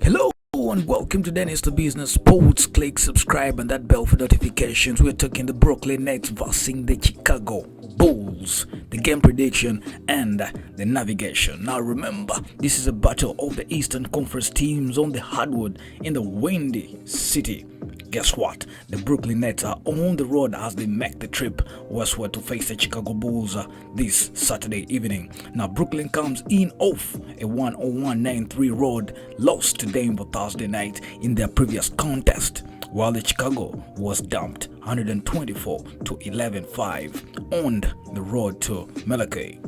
Hello and welcome to DennisThaBizness Sports. Click subscribe and that bell for notifications. We're talking the Brooklyn Nets versus the Chicago Bulls, the game prediction and the navigation. Now remember, this is a battle of the Eastern Conference teams on the hardwood in the windy city. Guess what? The Brooklyn Nets are on the road as they make the trip westward to face the Chicago Bulls this Saturday evening. Now Brooklyn comes in off a 101-93 road loss to Denver Thursday night in their previous contest, while the Chicago was dumped 124 to 11-5 on the road to Milwaukee.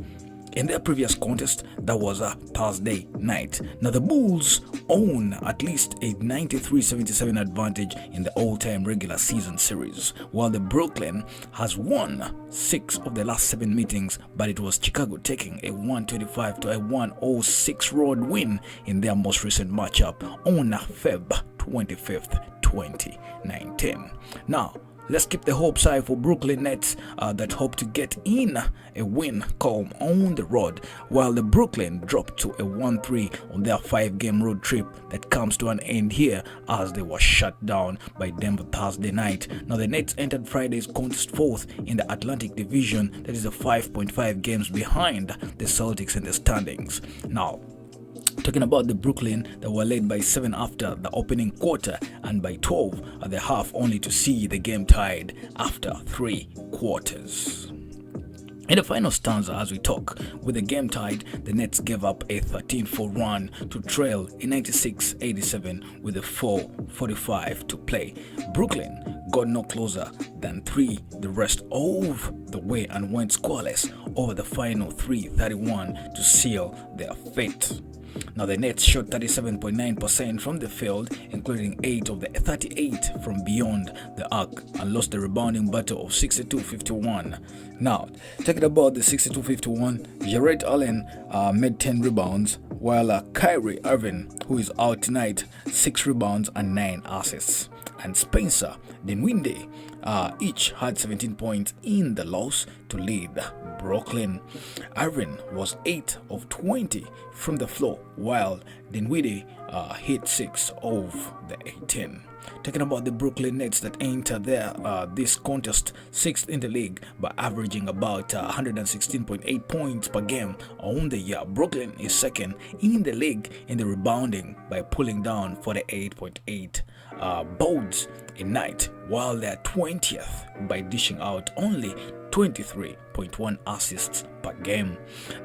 In their previous contest, that was a Thursday night. Now the Bulls own at least a 93-77 advantage in the all-time regular season series, while the Brooklyn has won 6 of the last 7 meetings, but it was Chicago taking a 125 to a 106 road win in their most recent matchup on Feb 25th, 2019. Now, let's keep the hopes high for Brooklyn Nets that hope to get in a win column on the road, while the Brooklyn dropped to a 1-3 on their 5-game road trip that comes to an end here as they were shut down by Denver Thursday night. Now the Nets entered Friday's contest 4th in the Atlantic Division, that is a 5.5 games behind the Celtics in the standings. Now, talking about the Brooklyn, that were led by 7 after the opening quarter and by 12 at the half, only to see the game tied after 3 quarters. In the final stanza, as we talk, with the game tied, the Nets gave up a 13-4 run to trail a 96-87 with a 4:45 to play. Brooklyn got no closer than 3 the rest of the way and went scoreless over the final 3:31 to seal their fate. Now the Nets shot 37.9% from the field, including 8 of the 38 from beyond the arc, and lost the rebounding battle of 62-51. Now, talking about the 62-51, Jarrett Allen made 10 rebounds, while Kyrie Irving, who is out tonight, 6 rebounds and 9 assists. And Spencer Dinwiddie each had 17 points in the loss to lead Brooklyn. Irving was 8 of 20 from the floor, while Dinwiddie hit 6 of the 18. Talking about the Brooklyn Nets that enter this contest 6th in the league by averaging about 116.8 points per game on the year. Brooklyn is 2nd in the league in the rebounding by pulling down 48.8 boards a night, while they're 20th by dishing out only 23.1 assists per game.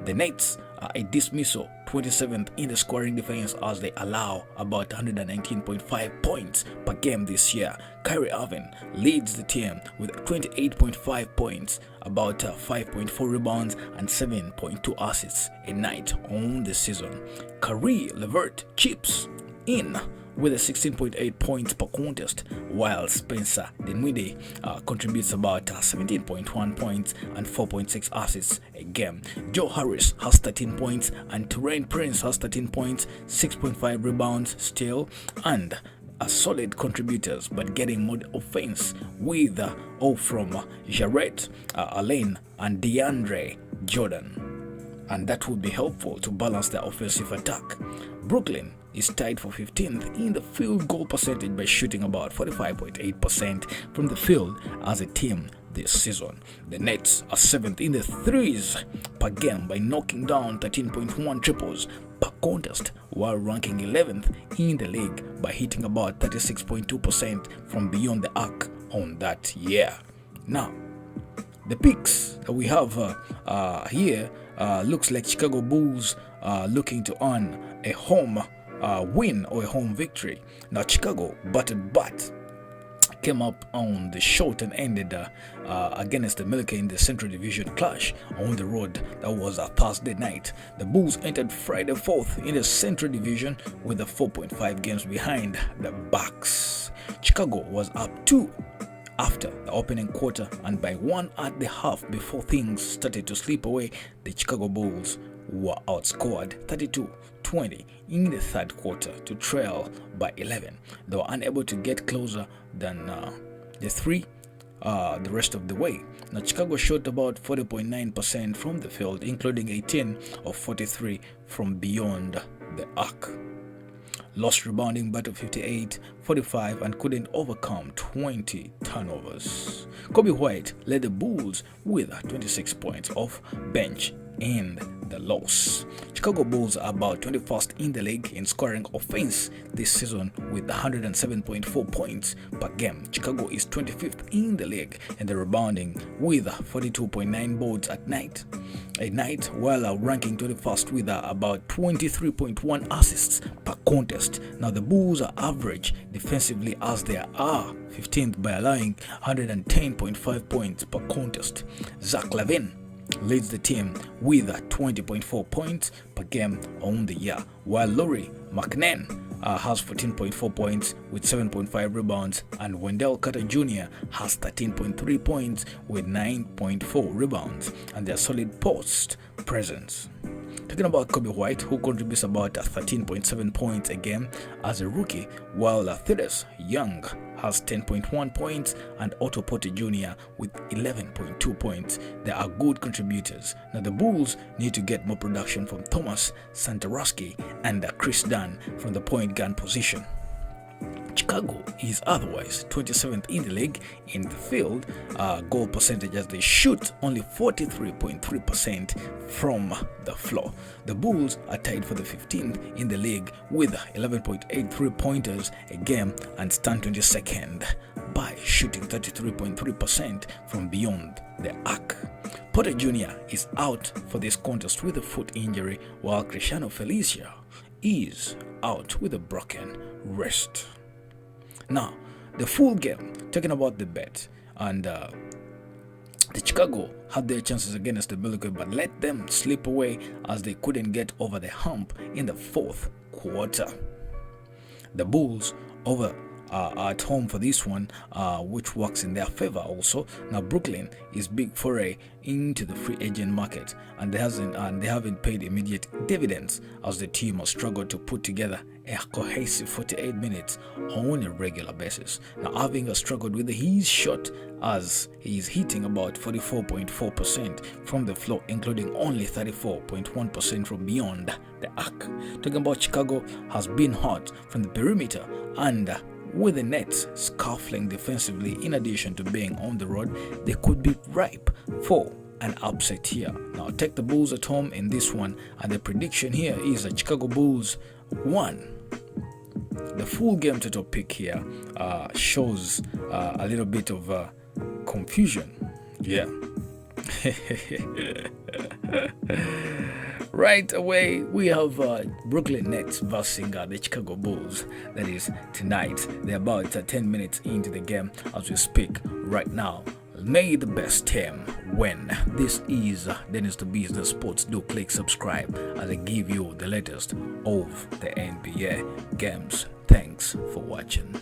The Nets are a dismissal 27th in the scoring defense as they allow about 119.5 points per game this year. Kyrie Irving leads the team with 28.5 points, about 5.4 rebounds and 7.2 assists a night on the season. Kyrie Levert chips in with a 16.8 points per contest, while Spencer Dinwiddie contributes about 17.1 points and 4.6 assists a game. Joe Harris has 13 points and Taurean Prince has 13 points, 6.5 rebounds still, and solid contributors, but getting more offense with all from Jarrett Allen and DeAndre Jordan, and that would be helpful to balance their offensive attack. Brooklyn is tied for 15th in the field goal percentage by shooting about 45.8% from the field as a team this season. The Nets are 7th in the threes per game by knocking down 13.1 triples per contest, while ranking 11th in the league by hitting about 36.2% from beyond the arc on that year. Now, the picks that we have here looks like Chicago Bulls looking to earn a home win or a home victory. Now Chicago battered but came up on the short and ended against the Milwaukee in the Central Division clash on the road. That was a Thursday night. The Bulls entered Friday 4th in the Central Division with a 4.5 games behind the Bucks. Chicago was up 2 after the opening quarter and by 1 at the half before things started to slip away. The Chicago Bulls were outscored 32-20 in the 3rd quarter to trail by 11. They were unable to get closer than the 3 the rest of the way. Now Chicago shot about 40.9% from the field, including 18 of 43 from beyond the arc. lost rebounding battle 58-45 and couldn't overcome 20 turnovers. Kobe White led the Bulls with 26 points off bench in the loss. Chicago Bulls are about 21st in the league in scoring offense this season with 107.4 points per game. Chicago is 25th in the league in the rebounding with 42.9 boards a night, while ranking 21st with about 23.1 assists per contest. Now the Bulls are average defensively as they are 15th by allowing 110.5 points per contest. Zach LaVine leads the team with 20.4 points per game on the year, while Laurie McNair has 14.4 points with 7.5 rebounds, and Wendell Carter Jr. has 13.3 points with 9.4 rebounds, and their solid post presence. Talking about Kobe White, who contributes about 13.7 points a game as a rookie, while Thaddeus Young has 10.1 points and Otto Porter Jr. with 11.2 points. They are good contributors. Now the Bulls need to get more production from Thomas Satoransky and Chris Dunn from the point guard position. Chicago is otherwise 27th in the league in the field goal percentage as they shoot only 43.3% from the floor. The Bulls are tied for the 15th in the league with 11.83 pointers a game and stand 22nd by shooting 33.3% from beyond the arc. Porter Jr. is out for this contest with a foot injury, while Cristiano Felicia is out with a broken wrist. Now, the full game, talking about the bet, and the Chicago had their chances against the Milwaukee, but let them slip away as they couldn't get over the hump in the fourth quarter. The Bulls are at home for this one, which works in their favor also. Now Brooklyn is big foray into the free agent market, and they haven't paid immediate dividends as the team has struggled to put together a cohesive 48 minutes on a regular basis. Now Irving struggled with his shot as he is hitting about 44.4% from the floor, including only 34.1% from beyond the arc. Talking about Chicago has been hot from the perimeter, and with the Nets scuffling defensively in addition to being on the road, they could be ripe for an upset here. Now take the Bulls at home in this one, and the prediction here is that Chicago Bulls won. The full game total pick here shows a little bit of confusion. Yeah. Right away, we have Brooklyn Nets versus the Chicago Bulls. That is tonight. They're about 10 minutes into the game as we speak right now. May the best team win. This is DennisThaBizness Sports. Do click subscribe as I give you the latest of the NBA games. Thanks for watching.